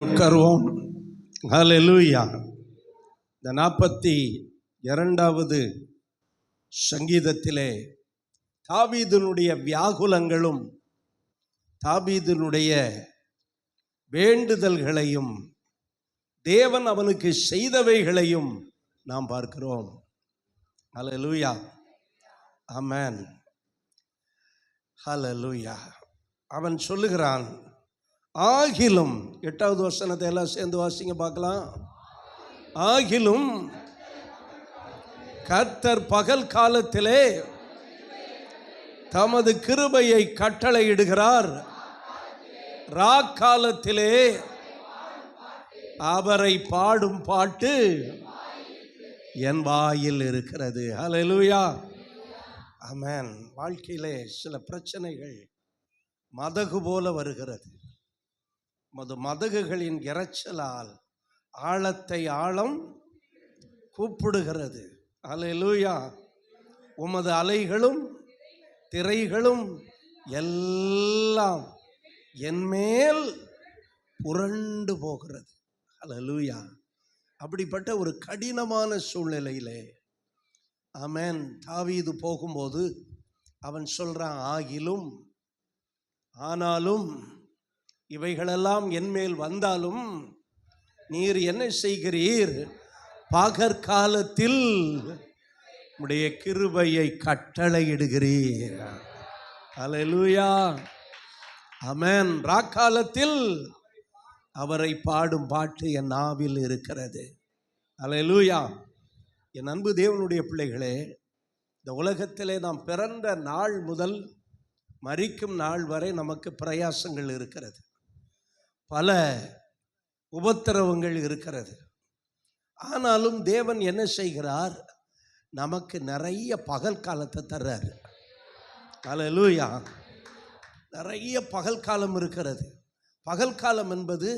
உட்காருவோம். ஹல்லேலூயா. இந்த 42வது சங்கீதத்திலே தாவீதினுடைய வியாகுலங்களும் தாவீதினுடைய வேண்டுதல்களையும் தேவன் அவனுக்கு செய்தவைகளையும் நாம் பார்க்கிறோம். ஹல்லேலூயா. ஆமென். ஹல்லேலூயா. அவன் சொல்லுகிறான், ஆகிலும் 8வது வசனத்தை எல்லாம் சேர்ந்து வாசிங்க பார்க்கலாம். ஆகிலும் கர்த்தர் பகல் காலத்திலே தமது கிருபையை கட்டளையிடுகிறார், ராக்காலத்திலே அவரை பாடும் பாட்டு என் வாயில் இருக்கிறது. ஹல்லேலூயா. ஆமென். வாழ்க்கையிலே சில பிரச்சனைகள் மதகு போல வருகிறது. மதகுகளின் இரைச்சலால் ஆழத்தை ஆழம் கூப்பிடுகிறது. ஹல்லேலூயா. உமது அலைகளும் திரைகளும் எல்லாம் என்மேல் புரண்டு போகிறது. ஹல்லேலூயா. அப்படிப்பட்ட ஒரு கடினமான சூழ்நிலையிலே ஆமென் தாவீது போகும்போது அவன் சொல்றான், ஆகிலும் ஆனாலும் இவைகளெல்லாம் என்மேல் வந்தாலும் நீர் என்ன செய்கிறீர், பகற்காலத்தில் உம்முடைய கிருபையை கட்டளையிடுகிறீர். ஹல்லேலூயா. ஆமென். ராக்காலத்தில் அவரை பாடும் பாட்டு என் நாவில் இருக்கிறது. ஹல்லேலூயா. என் அன்பு தேவனுடைய பிள்ளைகளே, இந்த உலகத்திலே நாம் பிறந்த நாள் முதல் மரிக்கும் நாள் வரை நமக்கு பிரயாசங்கள் இருக்கிறது, பல உபத்திரவங்கள் இருக்கிறது. ஆனாலும் தேவன் என்ன செய்கிறார், நமக்கு நிறைய பகல் காலத்தை தர்றாரு. ஹல்லேலூயா. நிறைய பகல் காலம் இருக்கிறது. பகல் காலம் என்பது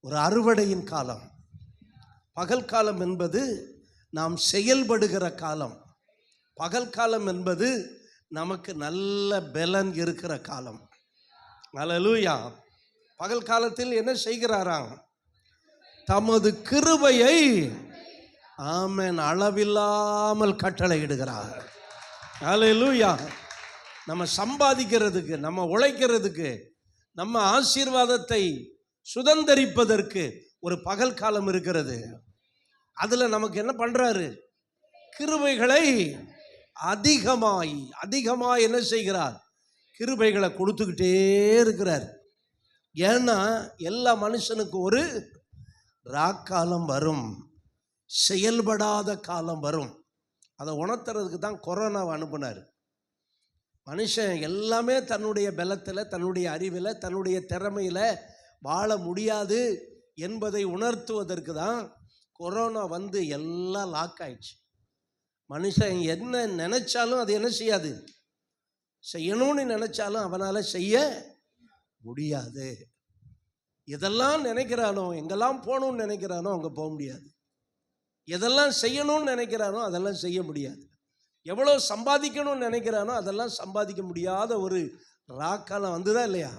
ஒரு அறுவடையின் காலம். பகல் காலம் என்பது நாம் செயல்படுகிற காலம். பகல் காலம் என்பது நமக்கு நல்ல பலன் இருக்கிற காலம். ஹல்லேலூயா. பகல் காலத்தில் என்ன செய்கிறாராம், தமது கிருபையை ஆமென் அளவில்லாமல் கட்டளையிடுகிறார். ஹல்லேலூயா. நம்ம சம்பாதிக்கிறதுக்கு, நம்ம உழைக்கிறதுக்கு, நம்ம ஆசீர்வாதத்தை சுதந்தரிப்பதற்கு ஒரு பகல் காலம் இருக்கிறது. அதுல நமக்கு என்ன பண்றாரு, கிருபைகளை அதிகமாய் என்ன செய்கிறார், கிருபைகளை கொடுத்துக்கிட்டே இருக்கிறார். ஏன்னா எல்லா மனுஷனுக்கும் ஒரு ராக்காலம் வரும், செயல்படாத காலம் வரும். அதை உணர்த்துறதுக்கு தான் கொரோனாவை அனுப்புனார். மனுஷன் எல்லாமே தன்னுடைய பலத்தில், தன்னுடைய அறிவில், தன்னுடைய திறமையில் வாழ முடியாது என்பதை உணர்த்துவதற்கு தான் கொரோனா வந்து எல்லாம் லாக் ஆயிடுச்சு. மனுஷன் என்ன நினைச்சாலும் அது என்ன செய்யாது, செய்யணும்னு நினைச்சாலும் அவனால் செய்ய முடியாது. எதெல்லாம் நினைக்கிறானோ, எங்கெல்லாம் போகணும்னு நினைக்கிறானோ அங்கே போக முடியாது. எதெல்லாம் செய்யணும்னு நினைக்கிறானோ அதெல்லாம் செய்ய முடியாது. எவ்வளோ சம்பாதிக்கணும்னு நினைக்கிறானோ அதெல்லாம் சம்பாதிக்க முடியாத ஒரு ராக்காலம் வந்துதா இல்லையா?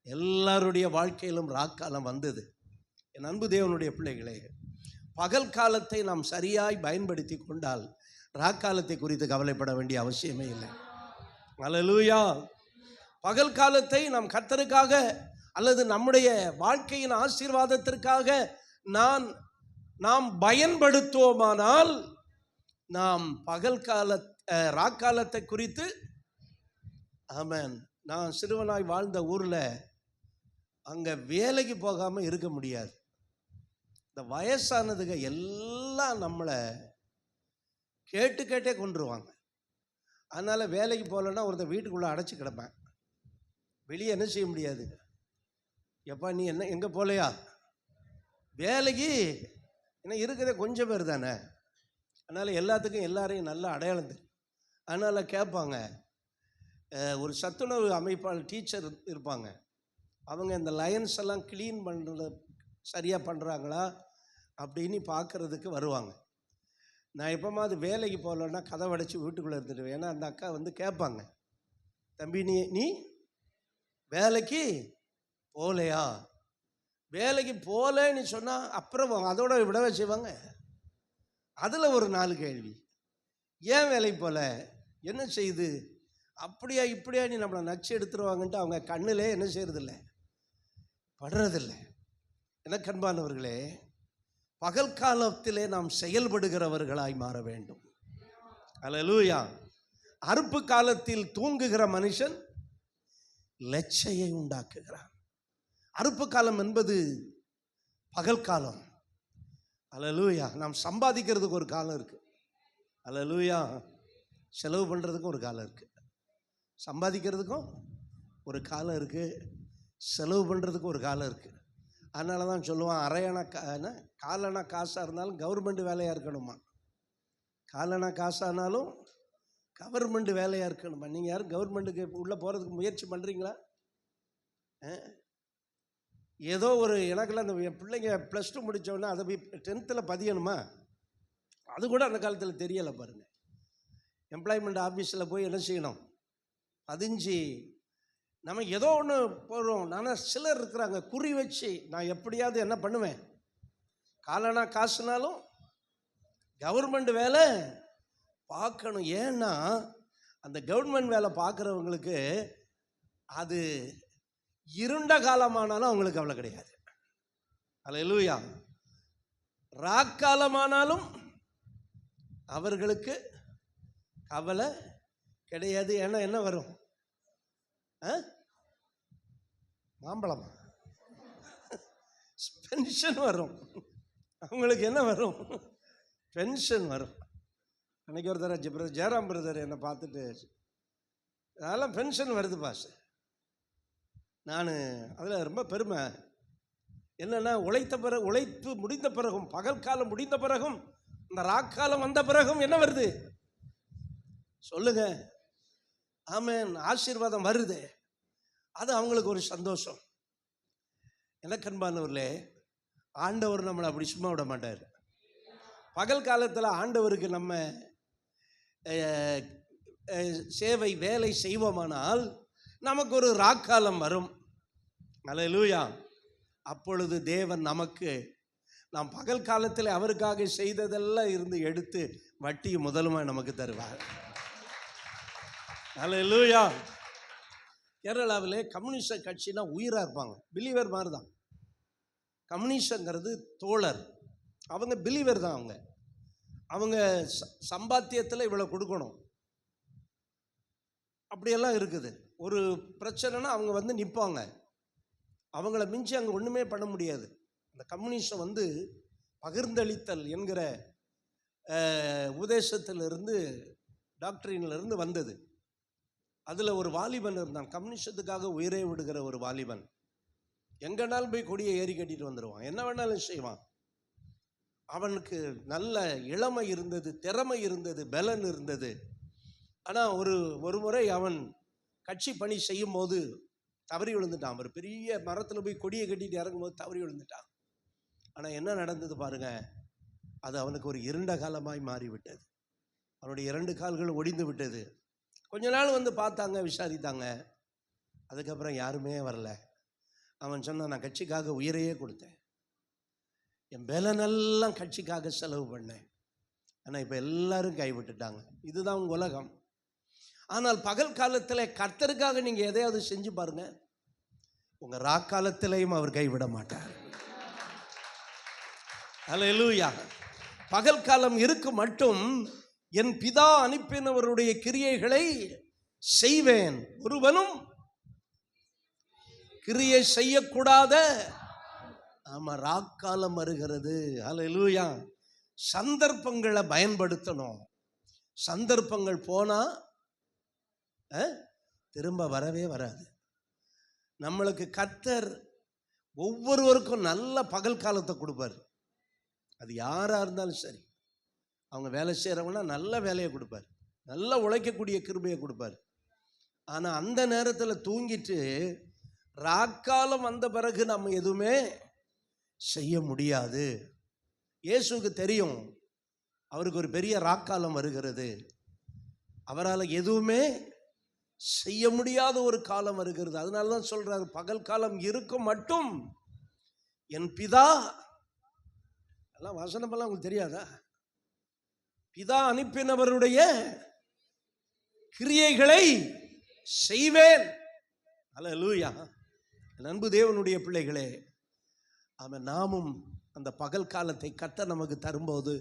எல்லாருடைய வாழ்க்கையிலும் ராக்காலம் வந்தது. என் அன்பு தேவனுடைய பிள்ளைகளே, பகல் காலத்தை நாம் சரியாய் பயன்படுத்தி கொண்டால் ராக்காலத்தை குறித்து கவலைப்பட வேண்டிய அவசியமே இல்லை. ஹல்லேலூயா. பகல் காலத்தை நாம் கர்த்தருக்காக அல்லது நம்முடைய வாழ்க்கையின் ஆசீர்வாதத்திற்காக நாம் பயன்படுத்துவோமானால் நாம் பகல் கால ராக்காலத்தை குறித்து ஆமென். நான் சிறுவனாய் வாழ்ந்த ஊரில் அங்கே வேலைக்கு போகாமல் இருக்க முடியாது. இந்த வயசானதுங்க எல்லாம் நம்மளை கேட்டே கொண்டுருவாங்க. அதனால் வேலைக்கு போகலன்னா ஒருத்தர் வீட்டுக்குள்ளே அடைச்சி கிடப்பேன். வெளியே என்ன செய்ய முடியாது. எப்பா நீ என்ன எங்கே போகலையா வேலைக்கு, ஏன்னா இருக்கிறதே கொஞ்சம் பேர் தானே. அதனால் எல்லாத்துக்கும் எல்லாரையும் நல்லா அடையாளம் தெரியும். அதனால் கேட்பாங்க, ஒரு சத்துணவு அமைப்பாளர் டீச்சர் இருப்பாங்க, அவங்க இந்த லயன்ஸ் எல்லாம் க்ளீன் பண்ணுறது சரியாக பண்ணுறாங்களா அப்படின்னு பார்க்குறதுக்கு வருவாங்க. நான் எப்போமாவது வேலைக்கு போகலன்னா கதவை அடைச்சி வீட்டுக்குள்ளே இருந்துடுவேன். ஏன்னா அந்த அக்கா வந்து கேட்பாங்க, தம்பி நீ வேலைக்கு போகலையா வேலைக்கு போகலன்னு சொன்னால் அப்புறம் அதோட விடவே செய்வாங்க. அதில் ஒரு 4 கேள்வி. ஏன் வேலைக்கு போகல, என்ன செய்யுது, அப்படியா இப்படியா நீ நம்மளை நச்சு எடுத்துருவாங்கன்ட்டு அவங்க கண்ணிலே என்ன செய்யறதில்ல, படுறதில்லை. எனக்கு அன்பானவர்களே, பகல் காலத்திலே நாம் செயல்படுகிறவர்களாய் மாற வேண்டும். அல்லேலூயா. அறுப்பு காலத்தில் தூங்குகிற மனுஷன் லட்சையை உண்டாக்குகிறான். அறுப்பு காலம் என்பது பகல் காலம். அல்லேலூயா. நாம் சம்பாதிக்கிறதுக்கு ஒரு காலம் இருக்கு. அல்லேலூயா. செலவு பண்ணுறதுக்கும் ஒரு காலம் இருக்கு. சம்பாதிக்கிறதுக்கும் ஒரு காலம் இருக்கு, செலவு பண்ணுறதுக்கும் ஒரு காலம் இருக்கு. அதனால தான் சொல்லுவான், அரையணா காலணா காசாக இருந்தாலும் கவர்மெண்ட் வேலையாக இருக்கணுமா, காலணா காசானாலும் கவர்மெண்ட் வேலையாக இருக்கணுமா. நீங்கள் யாரும் கவர்மெண்ட்டுக்கு உள்ளே போகிறதுக்கு முயற்சி பண்ணுறீங்களா? ஏதோ ஒரு எனக்கெல்லாம் அந்த என் பிள்ளைங்க +2 முடித்தோடனே அதை போய் 10th பதியணுமா, அது கூட அந்த காலத்தில் தெரியலை பாருங்கள். எம்ப்ளாய்மெண்ட் ஆஃபீஸில் போய் என்ன செய்யணும், பதிஞ்சு நம்ம ஏதோ ஒன்று போகிறோம். ஆனால் சிலர் இருக்கிறாங்க குறி வச்சு, நான் எப்படியாவது என்ன பண்ணுவேன், காலனா காசுனாலும் கவர்மெண்ட் வேலை பார்க்கணும். ஏன்னா அந்த கவர்மெண்ட் வேலை பார்க்குறவங்களுக்கு அது இருண்ட காலமானாலும் அவங்களுக்கு கவலை கிடையாது. அல்லேலூயா. ராக்காலமானாலும் அவர்களுக்கு கவலை கிடையாது. ஏன்னா என்ன வரும், மாம்பழமா, பென்ஷன் வரும். அவங்களுக்கு என்ன வரும், பென்ஷன் வரும். அன்றைக்கி ஒரு தடவை ஜெயராம் பிரதர் என்னை பார்த்துட்டு, அதெல்லாம் பென்ஷன் வருது பாஸ். நான் அதில் ரொம்ப பெருமை. என்னென்னா, உழைப்பு முடிந்த பிறகும், பகல் காலம் முடிந்த பிறகும், இந்த ராக்காலம் வந்த பிறகும் என்ன வருது சொல்லுங்க, ஆமென், ஆசீர்வாதம் வருது. அது அவங்களுக்கு ஒரு சந்தோஷம். எனக்கு அன்பானவர்களே, ஆண்டவர் நம்மளை அப்படி சும்மா விட மாட்டார். பகல் காலத்தில் ஆண்டவருக்கு நம்ம சேவை வேலை செய்வோமானால் நமக்கு ஒரு ராக்காலம் வரும். அல்லேலூயா. அப்பொழுது தேவன் நமக்கு நாம் பகல் காலத்தில் அவருக்காக செய்ததெல்லாம் இருந்து எடுத்து வட்டியும் முதலுமாய் நமக்கு தருவார். அல்லேலூயா. கேரளாவிலே கம்யூனிஸ்ட கட்சினா உயிராக இருப்பாங்க, பிலீவர் மாதிரி தான். கம்யூனிஸ்ட்ங்கிறது தோழர், அவங்க பிலீவர் தான். அவங்க சம்பாத்தியத்தில் இவ்வளோ கொடுக்கணும், அப்படியெல்லாம் இருக்குது. ஒரு பிரச்சனைனா அவங்க நிற்பாங்க, அவங்கள மிஞ்சி அங்கே ஒன்றுமே பண்ண முடியாது. அந்த கம்யூனிஸ்டம் பகிர்ந்தளித்தல் என்கிற உபதேசத்திலிருந்து, டாக்டரினிலிருந்து வந்தது. அதில் ஒரு வாலிபன் இருந்தான், கம்யூனிஸ்டத்துக்காக உயிரை விடுகிற ஒரு வாலிபன். எங்கேனாலும் போய் கொடியை ஏறி கட்டிட்டு வந்துடுவான், என்ன வேணாலும் செய்வான். அவனுக்கு நல்ல இளமை இருந்தது, திறமை இருந்தது, பலன் இருந்தது. ஆனால் ஒரு முறை அவன் கட்சி பணி செய்யும் போது தவறி விழுந்துட்டான். ஒரு பெரிய மரத்தில் போய் கொடியை கட்டிட்டு இறங்கும்போது தவறி விழுந்துட்டான். ஆனால் என்ன நடந்தது பாருங்க, அது அவனுக்கு ஒரு இருண்ட காலமாய் மாறிவிட்டது. அவனுடைய 2 கால்களும் ஒடிந்து விட்டது. கொஞ்ச நாள் பார்த்தாங்க, விசாரித்தாங்க. அதுக்கப்புறம் யாருமே வரல. அவன் சொன்னான், நான் கட்சிக்காக உயிரையே கொடுத்தேன், என் பலனெல்லாம் கட்சிக்காக செலவு பண்ணேன், ஆனால் இப்போ எல்லாரும் கைவிட்டுட்டாங்க. இதுதான் உங்கள் உலகம். ஆனால் பகல் காலத்தில் கர்த்தருக்காக நீங்கள் எதையாவது செஞ்சு பாருங்க, உங்கள் ராக்காலத்திலையும் அவர் கைவிட மாட்டார். அல்லேலூயா. பகல் காலம் இருக்கு மட்டும் என் பிதா அனுப்பினவருடைய கிரியைகளை செய்வேன், ஒருவனும் கிரியை செய்யக்கூடாத. ஆமா, ராக்காலம் வருகிறது. அல்லேலூயா. சந்தர்ப்பங்களை பயன்படுத்தணும். சந்தர்ப்பங்கள் போனா திரும்ப வரவே வராது. நம்மளுக்கு கர்த்தர் ஒவ்வொருவருக்கும் நல்ல பகல் காலத்தை கொடுப்பார். அது யாரா இருந்தாலும் சரி, அவங்க வேலை செய்கிறவங்கன்னா நல்ல வேலையை கொடுப்பார், நல்ல உழைக்கக்கூடிய கிருபையை கொடுப்பார். ஆனால் அந்த நேரத்தில் தூங்கிட்டு ராக்காலம் வந்த பிறகு நம்ம எதுவுமே செய்ய முடியாது. இயேசுவுக்கு தெரியும், அவருக்கு ஒரு பெரிய ராக்காலம் வருகிறது, அவரால் எதுவுமே செய்ய முடியாத ஒரு காலம் வருகிறது. அதனால தான் சொல்றாரு, பகல் காலம் இருக்கும் மட்டும் என் பிதா, எல்லாம் வசனமெல்லாம் உங்களுக்கு தெரியாதா? பிதா அனுப்பினவருடைய கிரியைகளை செய்வேன். அல்லேலூயா. அன்பு தேவனுடைய பிள்ளைகளே, அவன் நாமும் அந்த பகல் காலத்தை கர்த்தர் நமக்கு தரும்போது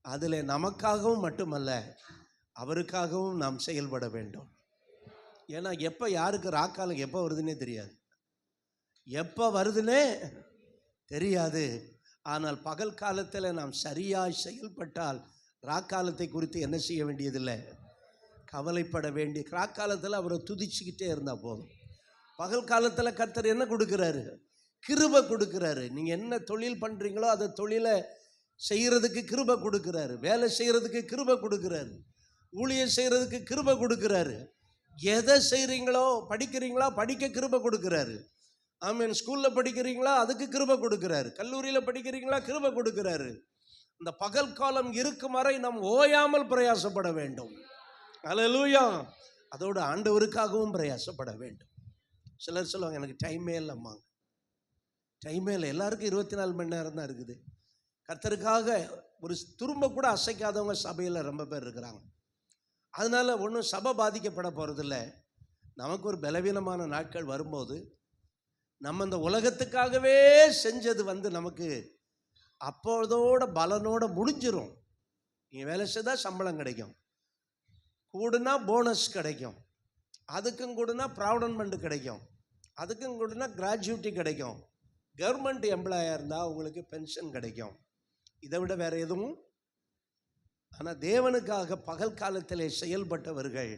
அதில் நமக்காகவும் மட்டுமல்ல அவருக்காகவும் நாம் செயல்பட வேண்டும். ஏன்னா எப்போ யாருக்கு ராக்காலம் எப்போ வருதுன்னே தெரியாது, எப்போ வருதுன்னே தெரியாது. ஆனால் பகல் காலத்தில் நாம் சரியாய் செயல்பட்டால் ராக்காலத்தை குறித்து என்ன செய்ய வேண்டியதில்லை, கவலைப்பட வேண்டிய. ராக்காலத்தில் அவரை துதிச்சுக்கிட்டே இருந்தால் போதும். பகல் காலத்தில் கர்த்தர் என்ன கொடுக்குறாரு? கிருபை கொடுக்குறாரு. நீங்கள் என்ன தொழில் பண்ணுறீங்களோ அதை தொழிலை செய்கிறதுக்கு கிருபை கொடுக்குறாரு, வேலை செய்கிறதுக்கு கிருபை கொடுக்குறாரு, ஊழியம் செய்கிறதுக்கு கிருபை கொடுக்குறாரு. எதை செய்கிறீங்களோ, படிக்கிறீங்களா, படிக்க கிருபை கொடுக்குறாரு. ஆமீன். ஸ்கூலில் படிக்கிறீங்களா, அதுக்கு கிருபை கொடுக்குறாரு. கல்லூரியில் படிக்கிறீங்களா, கிருபை கொடுக்குறாரு. இந்த பகல் காலம் இருக்கும் வரை நாம் ஓயாமல் பிரயாசப்பட வேண்டும். அல்லேலூயா. அதோடு ஆண்டவருக்காகவும் பிரயாசப்பட வேண்டும். சிலர் சொல்லுவாங்க, எனக்கு டைமே இல்லைம்மா. டைமே இல்லை. எல்லாருக்கும் 24 மணி நேரம் தான் இருக்குது. கர்த்தருக்காக ஒரு துரும்ப கூட அசைக்காதவங்க சபையில் ரொம்ப பேர் இருக்கிறாங்க. அதனால் ஒன்றும் சபை பாதிக்கப்பட போகிறதில்ல. நமக்கு ஒரு பலவீனமான நாட்கள் வரும்போது நம்ம இந்த உலகத்துக்காகவே செஞ்சது நமக்கு அப்போதோட பலனோட முடிஞ்சிடும். நீங்கள் வேலை செய்தால் சம்பளம் கிடைக்கும், கூடுனா போனஸ் கிடைக்கும், அதுக்கும் கூடுனா ப்ராவிடன்மெண்ட் கிடைக்கும், அதுக்கும் கூடுனா கிராஜுவிட்டி கிடைக்கும், கவர்மெண்ட் எம்ப்ளாயாக இருந்தால் உங்களுக்கு பென்ஷன் கிடைக்கும். இதை விட வேறு எதுவும். ஆனால் தேவனுக்காக பகல் காலத்தில் செயல்பட்டவர்கள்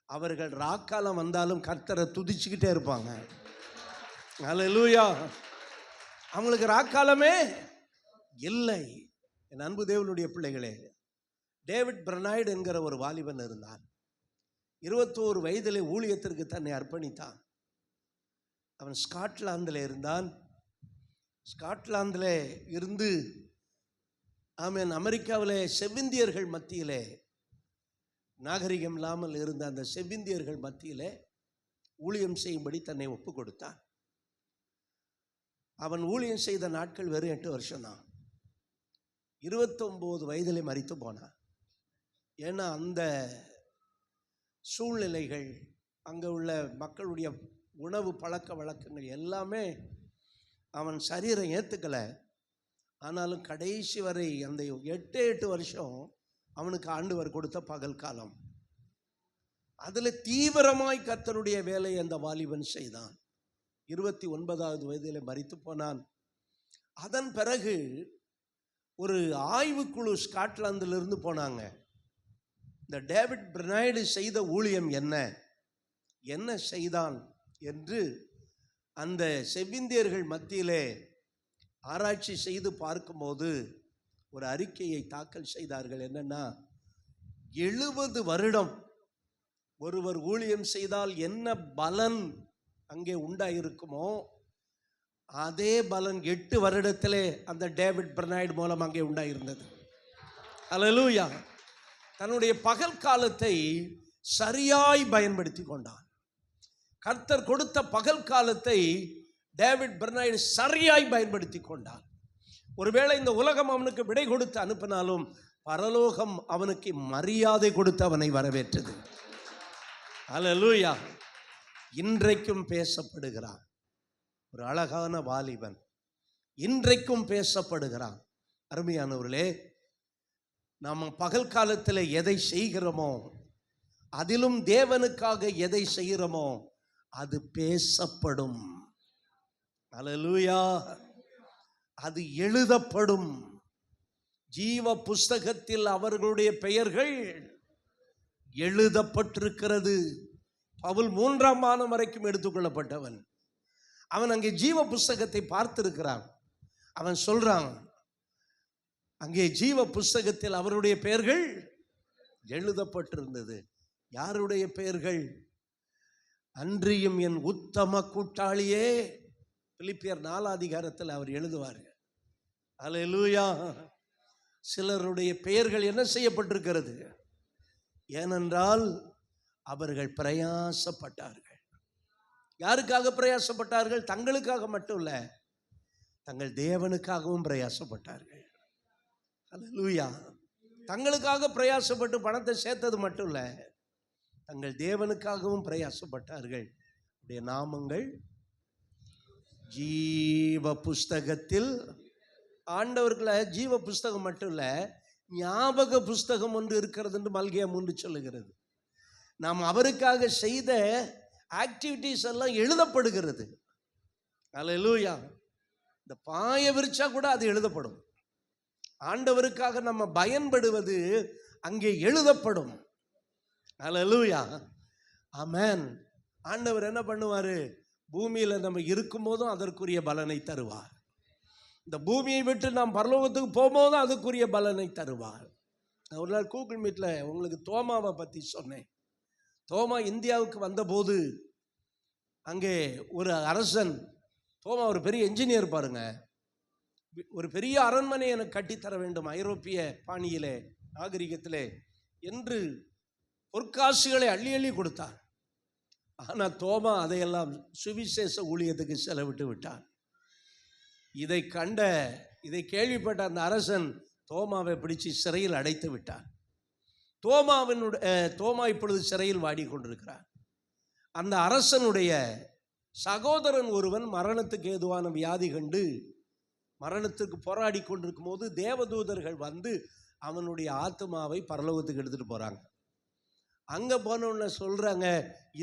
அவர்கள் ராக்காலம் வந்தாலும் கர்த்தரை துதிச்சுக்கிட்டே இருப்பாங்க. அல்லேலூயா. அவங்களுக்கு ராக்காலமே இல்லை. என் அன்பு தேவனுடைய பிள்ளைகளே, டேவிட் பெர்னாய்டு என்கிற ஒரு வாலிபன் இருந்தான். 21 வயதிலே ஊழியத்திற்கு தன்னை அர்ப்பணித்தான். அவன் ஸ்காட்லாந்தில் இருந்தான். ஸ்காட்லாந்தில் இருந்து ஆமீன் அமெரிக்காவிலே செவ்விந்தியர்கள் மத்தியிலே, நாகரிகம் இல்லாமல் இருந்த அந்த செவ்விந்தியர்கள் மத்தியிலே ஊழியம் செய்யும்படி தன்னை ஒப்பு கொடுத்தான். அவன் ஊழியம் செய்த நாட்கள் வெறும் 8 வருஷம்தான். 29 வயதிலே மரித்து போனான். ஏன்னா அந்த சூழ்நிலைகள், அங்கே உள்ள மக்களுடைய உணவு பழக்க வழக்கங்கள் எல்லாமே அவன் சரீரம் ஏற்றுக்கலை. ஆனாலும் கடைசி வரை அந்த 8 வருஷம் அவனுக்கு ஆண்டவர் கொடுத்த பகல் காலம். அதில் தீவிரமாய் கர்த்தருடைய வேலையை அந்த வாலிபன் செய்தான். 29வது வயதில் மரித்து போனான். அதன் பிறகு ஒரு ஆய்வுக்குழு ஸ்காட்லாந்திலிருந்து போனாங்க. இந்த டேவிட் பெர்னாய்டு செய்த ஊழியம் என்ன செய்தான் என்று அந்த செவ்விந்தியர்கள் மத்தியிலே ஆராய்ச்சி செய்து பார்க்கும்போது ஒரு அறிக்கையை தாக்கல் செய்தார்கள். என்னன்னா, 70 வருடம் ஒருவர் ஊழியம் செய்தால் என்ன பலன் அங்கே உண்டாயிருக்குமோ அதே பலன் 8 வருடத்திலே அந்த டேவிட் பெர்னாய்டு மூலம் அங்கே உண்டாயிருந்தது. அல்லேலூயா. தன்னுடைய பகல் காலத்தை சரியாய் பயன்படுத்தி கொண்டான். கர்த்தர் கொடுத்த பகல் காலத்தை டேவிட் பெர்னாய்டு சரியாய் பயன்படுத்தி கொண்டான். ஒருவேளை இந்த உலகம் அவனுக்கு விடை கொடுத்து அனுப்பினாலும் பரலோகம் அவனுக்கு மரியாதை கொடுத்து அவனை வரவேற்றது. அல்லேலூயா. இன்றைக்கும் பேசப்படுகிறான். ஒரு அழகான வாலிபன் இன்றைக்கும் பேசப்படுகிறான். அருமையானவர்களே, நாம் பகல் காலத்தில் எதை செய்கிறோமோ, அதிலும் தேவனுக்காக எதை செய்கிறோமோ அது பேசப்படும். அல்லேலூயா. அது எழுதப்படும். ஜீவ புஸ்தகத்தில் அவர்களுடைய பெயர்கள் எழுதப்பட்டிருக்கிறது. பவுல் 3ஆம் வானம் வரைக்கும் எடுத்துக்கொள்ளப்பட்டவன். அவன் அங்கே ஜீவ புஸ்தகத்தை பார்த்திருக்கிறான். அவன் சொல்றான், அங்கே ஜீவ புஸ்தகத்தில் அவருடைய பெயர்கள் எழுதப்பட்டிருந்தது. யாருடைய பெயர்கள்? அன்றியும் என் உத்தம கூட்டாளியே. பிலிப்பியர் 4 அதிகாரத்தில் அவர் எழுதுவார். அல்லேலூயா. சிலருடைய பெயர்கள் என்ன செய்யப்பட்டிருக்கிறது? ஏனென்றால் அவர்கள் பிரயாசப்பட்டார்கள். யாருக்காக பிரயாசப்பட்டார்கள்? தங்களுக்காக மட்டும் இல்லை, தங்கள் தேவனுக்காகவும் பிரயாசப்பட்டார்கள். அல்லேலூயா. தங்களுக்காக பிரயாசப்பட்டு பணத்தை சேர்த்தது மட்டும் இல்லை, தங்கள் தேவனுக்காகவும் பிரயாசப்பட்டார்கள். உடைய நாமங்கள் ஜீவ புஸ்தகத்தில், ஆண்டவர்களை ஜீவ புஸ்தகம் மட்டும் இல்லை, ஞாபக புஸ்தகம் ஒன்று இருக்கிறது என்று மல்கியா 3 சொல்லுகிறது. நாம் அவருக்காக செய்த ஆக்டிவிட்டீஸ் எல்லாம் எழுதப்படுகிறது. அல்லேலூயா. இந்த பாய விரிச்சா கூட அது எழுதப்படும். ஆண்டவருக்காக நம்ம பயன்படுவது அங்கே எழுதப்படும். அல்லேலூயா. ஆமென். ஆண்டவர் என்ன பண்ணுவாரு? பூமியில் நம்ம இருக்கும் போதும் அதற்குரிய பலனை தருவார். இந்த பூமியை விட்டு நாம் பரலோகத்துக்கு போகும்போதும் அதுக்குரிய பலனை தருவார். நான் ஒரு நாள் கூகுள் மீட்டில் உங்களுக்கு தோமாவை பற்றி சொன்னேன். தோமா இந்தியாவுக்கு வந்தபோது அங்கே ஒரு அரசன், தோமா ஒரு பெரிய என்ஜினியர் பாருங்க, ஒரு பெரிய அரண்மனை எனக்கு கட்டித்தர வேண்டும் ஐரோப்பிய பாணியிலே, நாகரிகத்திலே என்று பொற்காசுகளை அள்ளி அள்ளி கொடுத்தார். ஆனால் தோமா அதையெல்லாம் சுவிசேஷ ஊழியத்துக்கு செலவிட்டு விட்டார். இதை கேள்விப்பட்ட அந்த அரசன் தோமாவை பிடிச்சு சிறையில் அடைத்து விட்டார். தோமா இப்பொழுது சிறையில் வாடிக்கொண்டிருக்கிறார். அந்த அரசனுடைய சகோதரன் ஒருவன் மரணத்துக்கு ஏதுவான வியாதி கண்டு மரணத்துக்கு போராடி கொண்டிருக்கும் போது தேவதூதர்கள் வந்து அவனுடைய ஆத்மாவை பரலோகத்துக்கு எடுத்துட்டு போறாங்க. அங்க போனோன்னு சொல்றாங்க,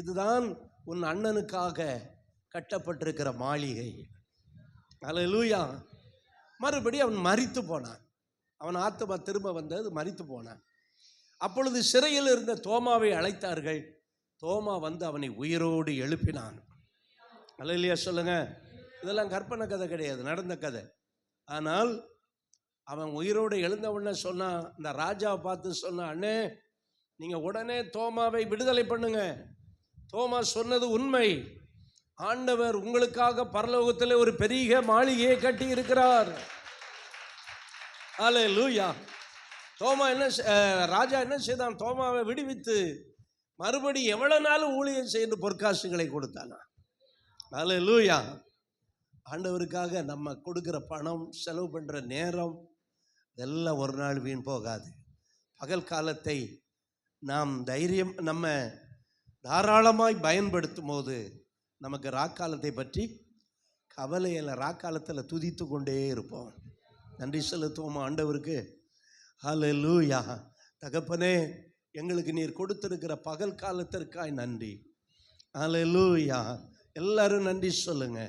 இதுதான் உன் அண்ணனுக்காக கட்டப்பட்டிருக்கிற மாளிகை. அல்லேலூயா. மறுபடி அவன் மரித்து போனான். அவன் ஆத்மா திரும்ப வந்தது, மரித்து போனான். அப்பொழுது சிறையில் இருந்த தோமாவை அழைத்தார்கள். தோமா வந்து அவனை உயிரோடு எழுப்பினான். அல்லேலூயா சொல்லுங்க. இதெல்லாம் கற்பனை கதை கிடையாது, நடந்த கதை. ஆனால் அவன் உயிரோடு எழுந்த உடனே சொன்னான், இந்த ராஜாவை பார்த்து சொன்னான், அண்ணே நீங்க உடனே தோமாவை விடுதலை பண்ணுங்க. தோமா சொன்னது உண்மை. ஆண்டவர் உங்களுக்காக பரலோகத்தில் ஒரு பெரிய மாளிகையை கட்டி இருக்கிறார். அல்லேலூயா. தோமா ராஜா என்ன செய்தான்? தோமாவை விடுவித்து மறுபடி எவ்வளவு நாள் ஊழியம் செய்து பொற்காசுகளை கொடுத்தானா. அல்லேலூயா. ஆண்டவருக்காக நம்ம கொடுக்கிற பணம், செலவு பண்ற நேரம் இதெல்லாம் ஒரு நாள் வீண் போகாது. பகல் காலத்தை நாம் நம்ம தாராளமாய் பயன்படுத்தும் போது நமக்கு ராக்காலத்தை பற்றி கவலையில் ராக்காலத்தில் துதித்து கொண்டே இருப்போம். நன்றி செலுத்துவோம் ஆண்டவருக்கு. ஹல்லேலூயா. தகப்பனே, எங்களுக்கு நீர் கொடுத்திருக்கிற பகல் காலத்திற்காய் நன்றி. ஹல்லேலூயா. எல்லாரும் நன்றி சொல்லுங்க.